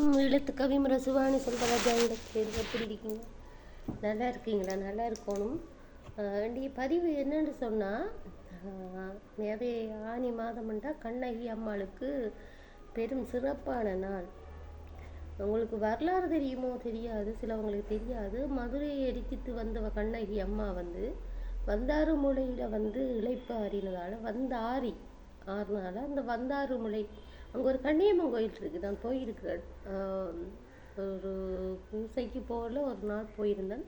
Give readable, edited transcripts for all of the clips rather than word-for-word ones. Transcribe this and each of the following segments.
எழுத்துக்கவி முரசுவாணி சொல்கிறதா எப்படி இருக்கீங்க? நல்லா இருக்கீங்களா? நல்லா இருக்கணும். இன்றைய பதிவு என்னன்னு சொன்னால், நிறைய ஆனி மாதம்ண்டா கண்ணகி அம்மாளுக்கு பெரும் சிறப்பான நாள். உங்களுக்கு வரலாறு தெரியுமோ தெரியாது, சிலவங்களுக்கு தெரியாது. மதுரையை எரிச்சிட்டு வந்தவ கண்ணகி அம்மா வந்தாறு முளையில் இளைப்பாறினதால் வந்தாரி ஆறுனால அந்த வந்தாறு முளை அங்கே ஒரு கன்னியம்மன் கோயில் இருக்குது. நான் போயிருக்கிறேன். ஒரு பூசைக்கு போகல, ஒரு நாள் போயிருந்தேன்.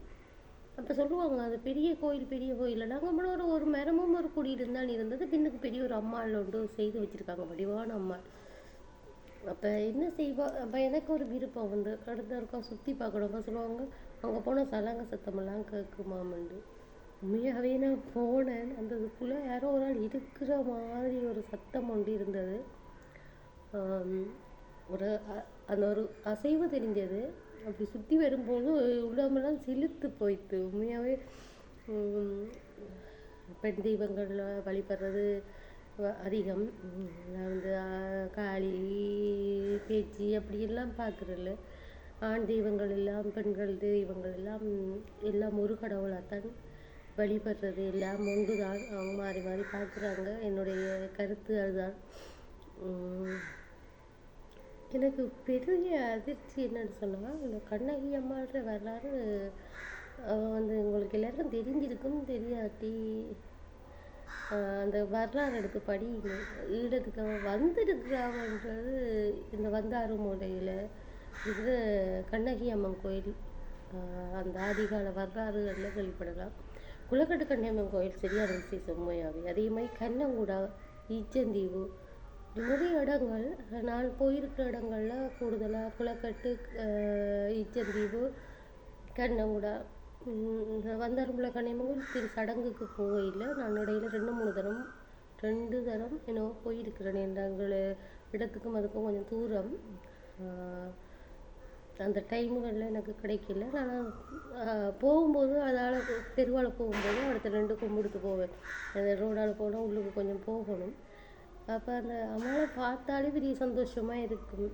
அப்போ சொல்லுவாங்க அது பெரிய கோயில் நாங்கள் ஒரு மரமும் ஒரு குடியிலும் தான் இருந்தது. பின்னுக்கு பெரிய ஒரு அம்மாள் ஒன்று செய்து வச்சுருக்காங்க, வடிவான அம்மாள். அப்போ என்ன செய்வா, அப்போ எனக்கு ஒரு விருப்பம் அடுத்த இருக்கா சுற்றி பார்க்கணும். சொல்லுவாங்க அங்கே போனால் சலங்க சத்தமெல்லாம் கேட்குமாமண்டு. உண்மையாகவே நான் போனேன். அந்த இதுக்குள்ளே யாரோ ஒரு ஆள் இருக்கிற மாதிரி ஒரு சத்தம் ஒன்று இருந்தது. ஒரு அசைவு தெரிஞ்சது. அப்படி சுற்றி வரும்போது உள்ளமெல்லாம் சிலுத்து போயிட்டு. உண்மையாகவே பெண் தெய்வங்கள் வழிபடுறது அதிகம். நான் காளி பேச்சு அப்படியெல்லாம் பார்க்குறதில்ல. ஆண் தெய்வங்கள் எல்லாம் பெண்கள் தெய்வங்கள் எல்லாம் ஒரு கடவுளாகத்தான் வழிபடுறது. எல்லாம் ஒன்று தான். அவங்க மாறி மாறி பார்க்குறாங்க. என்னுடைய கருத்து அதுதான். எனக்கு பெரிய அதிர்ச்சி என்னன்னு சொன்னால், இந்த கண்ணகி அம்மான்ற வரலாறு உங்களுக்கு எல்லாருக்கும் தெரிஞ்சிருக்கும். தெரியாட்டி அந்த வரலாறு எடுத்து படிங்க. ஈழத்துக்கு அவன் வந்திருக்கிறான்ன்றது இந்த வந்தாறு மூலையில் இருக்கிற கண்ணகி அம்மன் கோயில். அந்த ஆதிகால வரலாறுகளில் வெளிப்படலாம். குளக்கட்டு கன்னியம்மன் கோயில் சரியான விசேஷம் உண்மையாகவே. அதே மாதிரி கண்ணங்குடா, ஈச்சந்தீவு, நிறைய இடங்கள் நான் போயிருக்கிற இடங்களில் கூடுதலாக குளக்கட்டு, ஈச்சந்தீவு, கண்ணங்குடா, இந்த வந்தாறுமுலை கன்னியம்மன் கோயில் சடங்குக்கு போகையில் நான் இடையில் 2 தரம் என்னோ போயிருக்கிறேன். எங்கள் இடத்துக்கும் அதுக்கும் கொஞ்சம் தூரம். அந்த டைமுகளில் எனக்கு கிடைக்கல. நான் போகும்போது அதால் தெருவால் போகும்போது அடுத்த 2 கும்பிடுத்து போவேன். அந்த ரோடால் போனால் உள்ளுக்கு கொஞ்சம் போகணும். அப்போ அந்த அம்மாவை பார்த்தாலே பெரிய சந்தோஷமாக இருக்கும்.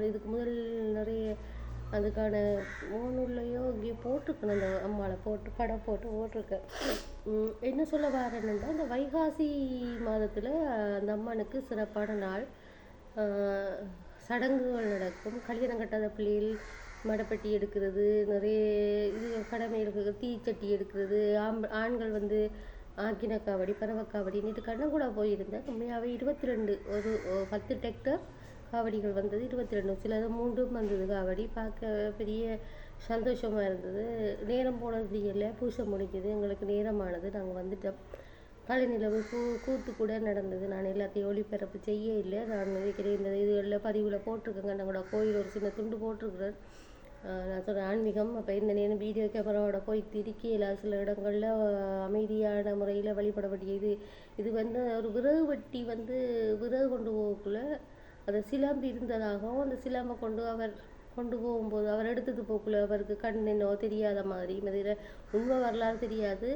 இதுக்கு முதல் நிறைய அதுக்கான ஓனூர்லையோ இங்கே போட்டிருக்கேன். அந்த அம்மாவை படம் போட்டு போட்டிருக்கேன். என்ன சொல்ல வரேன்னுட்டா, இந்த வைகாசி மாதத்தில் அந்த அம்மனுக்கு சிறப்பான நாள். சடங்குகள் நடக்கும். கல்யாணம் கட்டாத பிள்ளைகள் மடப்பட்டி எடுக்கிறது, நிறைய இது கடமைகள், தீச்சட்டி எடுக்கிறது. ஆண்கள் ஆக்கினக்காவடி, பறவைக்காவடி. நேற்று கண்ணங்குடா போயிருந்தேன். உண்மையாகவே 22 ஒரு 10 டிராக்டர் காவடிகள் வந்தது. 22 சிலது 3 வந்தது காவடி. பார்க்க பெரிய சந்தோஷமாக இருந்தது. நேரம் போனது தெரியல. பூசை முடிஞ்சது, எங்களுக்கு நேரமானது. நாங்கள் வந்துட்டோம். கலைநிலவு கூத்து கூட நடந்தது. நான் எல்லாத்தையும் ஒளிபரப்பு செய்ய இல்லை. நான் இருக்கிற இந்த இதுகளில் பதிவில் போட்டிருக்கேங்க. கண்ணங்குடா கோயில் ஒரு சின்ன துண்டு போட்டிருக்கிறேன். நான் சொல்கிறேன் ஆன்மீகம். அப்போ இந்த நேரம் வீடியோ கேமராவோட போய் திருக்கியில் சில இடங்களில் அமைதியான முறையில் வழிபட வேண்டியது. இது ஒரு விறகு வெட்டி விறகு கொண்டு போகக்குள்ள அதை சிலம்பு இருந்ததாகவும், அந்த சிலம்பை கொண்டு போகும்போது அவர் எடுத்துட்டு போகக்குள்ள அவருக்கு கண்ணென்னோ தெரியாத மாதிரி இதில் உண்மை வரலாறு தெரியாது.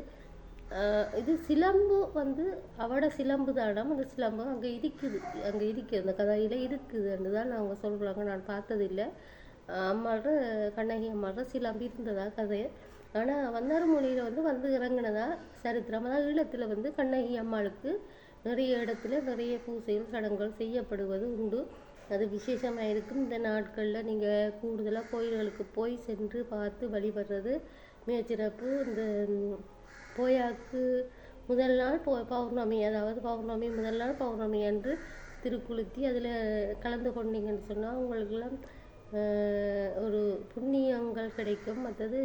இது சிலம்பு அவட சிலம்பு தானம். அந்த சிலம்பு அங்கே இருக்குது அந்த கதையில் இருக்குதுன்னு தான் அவங்க சொல்கிறாங்க. நான் பார்த்ததில்லை. அம்மாவோட கண்ணகி அம்மாவோட சிலம்பு இருந்ததா கதை. ஆனால் வந்தாறு மொழியில் வந்து இறங்கினதா சரித்திரம். அதாவது ஈழத்தில் கண்ணகி அம்மாளுக்கு நிறைய இடத்துல நிறைய பூசைகள் சடங்குகள் செய்யப்படுவது உண்டு. அது விசேஷமாக இருக்கும். இந்த நாட்களில் நீங்கள் கூடுதலாக கோயில்களுக்கு போய் சென்று பார்த்து வழிபடுறது மிகச்சிறப்பு. இந்த போயாக்கு முதல் நாள் பௌர்ணமி, அதாவது பௌர்ணமி முதல் நாள் பௌர்ணமி அன்று திருக்குளுத்தி அதில் கலந்து கொண்டீங்கன்னு சொன்னால் உங்களுக்கெல்லாம் ஒரு புண்ணியங்கள் கிடைக்கும். மற்றது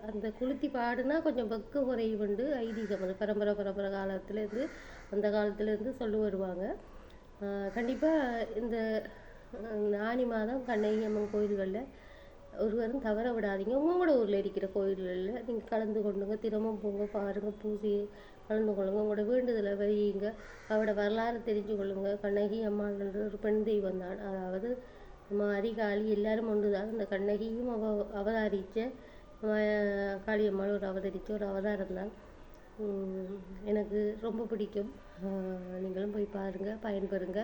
அந்த குளுத்தி பாடுனா கொஞ்சம் வெக்க குறைவுண்டு ஐதீகம். அது பரம்பரை காலத்துலேருந்து அந்த காலத்துலேருந்து சொல்லி வருவாங்க. கண்டிப்பாக இந்த ஆனி மாதம் கண்ணகி அம்மன் கோயில்களில் ஒருவரும் தவற விடாதீங்க. உங்களோட ஊரில் இருக்கிற கோயில்களில் நீங்கள் கலந்து கொண்டுங்க. தினமும் போங்க, பாருங்கள், பூசி கலந்து கொள்ளுங்க. உங்களோட வேண்டுதலை வையுங்க. அவரோட வரலாறு தெரிஞ்சு கொள்ளுங்க. கண்ணகி அம்மாள்ன்ற ஒரு பெண் தெய்வம் தான். அதாவது காளி எல்லாரும் ஒன்று தான். அந்த கண்ணகியும் அவதாரித்த காளியம்மாள் அவதரித்த ஒரு அவதாரம் தான். எனக்கு ரொம்ப பிடிக்கும். நீங்களும் போய் பாருங்கள், பயன்பெறுங்க.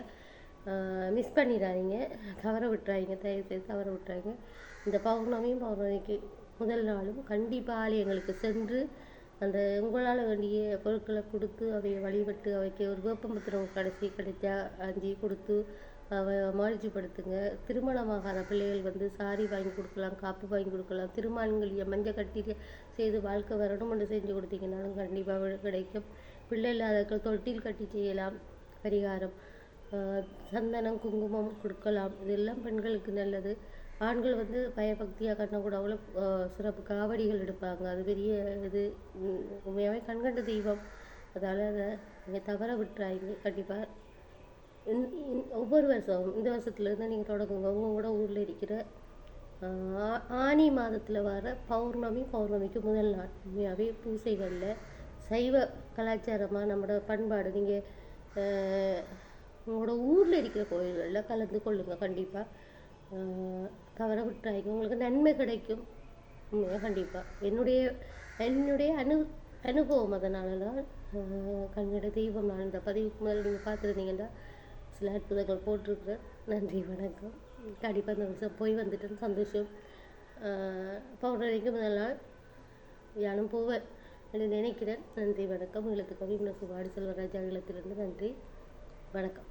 மிஸ் பண்ணிடாதீங்க, தவற விட்டுறாதீங்க, தயவுசெய்து தவற விட்டுறாதீங்க. இந்த பௌர்ணமிக்கு முதல் நாளும் கண்டிப்பாக ஆலயங்களுக்கு சென்று அந்த உங்களால் வேண்டிய பொருட்களை கொடுத்து அவையை வழிபட்டு அவைக்கு ஒரு வேப்பமுத்திரம் கடைசி கிடைச்சா அஞ்சு கொடுத்து மகிழ்ச்சிப்படுத்துங்க. திருமணமாகாத பிள்ளைகள் வந்து சாரி வாங்கி கொடுக்கலாம், காப்பு வாங்கி கொடுக்கலாம். திருமணங்களிய மஞ்சள் கட்டி செய்து வாழ்க்கை வரணும் என்று செஞ்சு கொடுத்தீங்கன்னாலும் கண்டிப்பாக கிடைக்கும். பிள்ளை இல்லாதவர்கள் தொட்டில் கட்டி செய்யலாம் பரிகாரம். சந்தனம் குங்குமம் கொடுக்கலாம். இதெல்லாம் பெண்களுக்கு நல்லது. ஆண்கள் வந்து பயபக்தியாக கண்ணக்கூடாவில் சிறப்பு காவடிகள் எடுப்பாங்க. அது பெரிய இது உண்மையாகவே கண்கண்ட தெய்வம். அதால் அதை நீங்கள் தவற விட்டுறாங்க. கண்டிப்பாக ஒவ்வொரு வருஷம் இந்த வருஷத்துலேருந்து நீங்கள் தொடங்குங்க. உங்களோட ஊரில் இருக்கிற ஆனி மாதத்தில் வர பௌர்ணமிக்கு முதல் நாள் உண்மையாகவே பூசைகளில் சைவ கலாச்சாரமாக நம்மளோட பண்பாடு நீங்கள் உங்களோட ஊரில் இருக்கிற கோயில்களில் கலந்து கொள்ளுங்கள். கண்டிப்பாக தவற விட்டுறாங்க, உங்களுக்கு நன்மை கிடைக்கும். கண்டிப்பாக என்னுடைய அனுபவம். அதனால தான் கண்கண்ட தெய்வம். நான் இந்த பதிவுக்கு மேலே நீங்கள் பார்த்துருந்தீங்கன்னா சில அற்புதங்கள் போட்டிருக்கிறேன். நன்றி, வணக்கம். கண்டிப்பாக இந்த வருஷம் போய் வந்துட்டேன்னு சந்தோஷம். பௌர்ணமிக்கு முதல் நாள் யானும் போவேன் என்று நினைக்கிறேன். நன்றி, வணக்கம். இல்லத்துக்கு கவி சுபாடி செல்வராஜா இல்லத்திலிருந்து நன்றி, வணக்கம்.